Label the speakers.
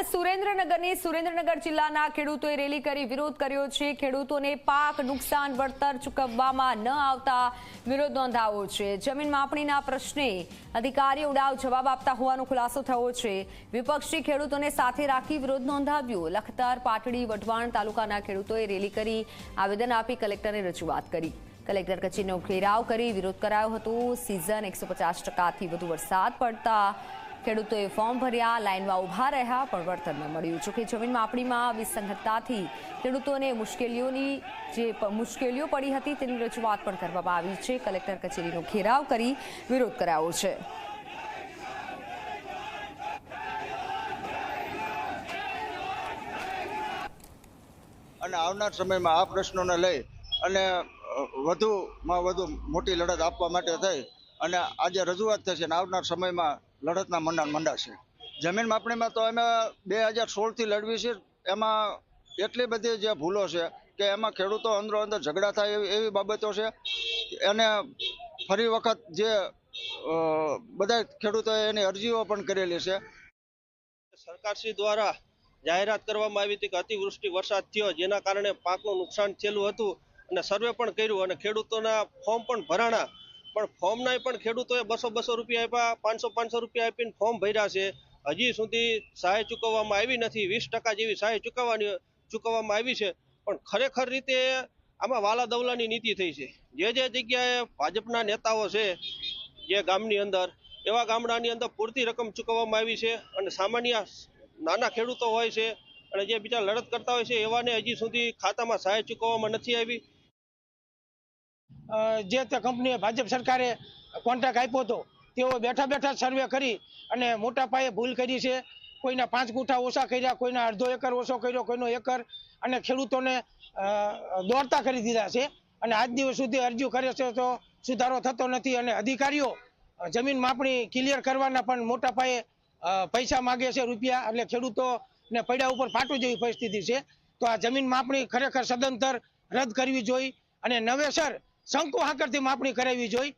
Speaker 1: સુરેન્દ્રનગર જિલ્લાના ખેડૂતોએ રેલી કરી વિરોધ કર્યો છે। ખેડૂતોને પાક નુકસાન વળતર ચૂકવવામાં ન આવતા વિરોધ નોંધાવ્યો છે। જમીન માપણીના પ્રશ્ને અધિકારીઓ ઉડાવ જવાબ આપતા હોવાનો ખુલાસો થયો છે। વિપક્ષી ખેડૂતોને સાથે રાખી વિરોધ નોંધાવ્યો। લખતર, પાટડી, વઢવાણ તાલુકાના ખેડૂતોએ રેલી કરી આવેદન આપી કલેક્ટરને રજૂઆત કરી। કલેક્ટર કચેરીનો ઘેરાવ કરી વિરોધ કરાયો હતો। સીઝન 150%થી વધુ વરસાદ પડતા ખેડૂતોએ ફોર્મ ભર્યા, લાઇનમાં ઊભા રહ્યા પણ વળતર ન મળ્યું। જોકે જમીન માપણીમાં વિસંગતતાથી ખેડૂતોને મુશ્કેલીઓ પડી હતી તેની રજૂઆત પણ કરવામાં આવી છે। કલેક્ટર કચેરીનો ઘેરાવ કરી વિરોધ કરાયો છે।
Speaker 2: અને આવનાર સમયમાં આ પ્રશ્નોને લઈ અને વધુમાં વધુ મોટી લડત આપવા માટે થઈ અને આજે રજૂઆત થશે અને આવનાર સમયમાં લડતના મંડાશે। જમીન માપણીમાં તો અમે 2016થી લડવી છે। એમાં એટલી બધી જે ભૂલો છે કે એમાં ખેડૂતો અંદરો અંદર ઝઘડા થાય એવી બાબતો છે। અને ફરી વખત જે બધા ખેડૂતોએ એની અરજીઓ પણ કરેલી છે।
Speaker 3: સરકારશ્રી દ્વારા જાહેરાત કરવામાં આવી હતી કે અતિવૃષ્ટિ વરસાદ થયો જેના કારણે પાકનું નુકસાન થયેલું હતું અને સર્વે પણ કર્યું અને ખેડૂતોના ફોર્મ પણ ભરાણા, પણ ફોર્મના પણ ખેડૂતોએ 200 રૂપિયા આપ્યા, 500 રૂપિયા આપીને ફોર્મ ભર્યા છે। હજી સુધી સહાય ચૂકવવામાં આવી નથી। 20% જેવી સહાય ચૂકવવામાં આવી છે, પણ ખરેખર રીતે આમાં વાલા દવલાની નીતિ થઈ છે। જે જગ્યાએ ભાજપના નેતાઓ છે જે ગામની અંદર, એવા ગામડાની અંદર પૂરતી રકમ ચૂકવવામાં આવી છે અને સામાન્ય નાના ખેડૂતો હોય છે અને જે બીજા લડત કરતા હોય છે એવાને હજી સુધી ખાતામાં સહાય ચૂકવવામાં નથી આવી।
Speaker 4: જે તે કંપનીએ ભાજપ સરકારે કોન્ટ્રાક્ટ આપ્યો હતો તેઓ બેઠા સર્વે કરી અને મોટા પાયે ભૂલ કરી છે। કોઈના 5 ગુંઠા ઓછા કર્યા, કોઈના અડધો એકર ઓછો કર્યો, કોઈનો એકર, અને ખેડૂતોને દોડતા કરી દીધા છે અને આજ દિવસ સુધી અરજીઓ કરે છે તો સુધારો થતો નથી અને અધિકારીઓ જમીન માપણી ક્લિયર કરવાના પણ મોટા પાયે પૈસા માગે છે, રૂપિયા, એટલે ખેડૂતોને પૈડા ઉપર ફાટું જેવી પરિસ્થિતિ છે। તો આ જમીન માપણી ખરેખર સદંતર રદ કરવી જોઈએ અને નવેસર શંકુ હાકરથી માપણી કરાવવી જોઈએ।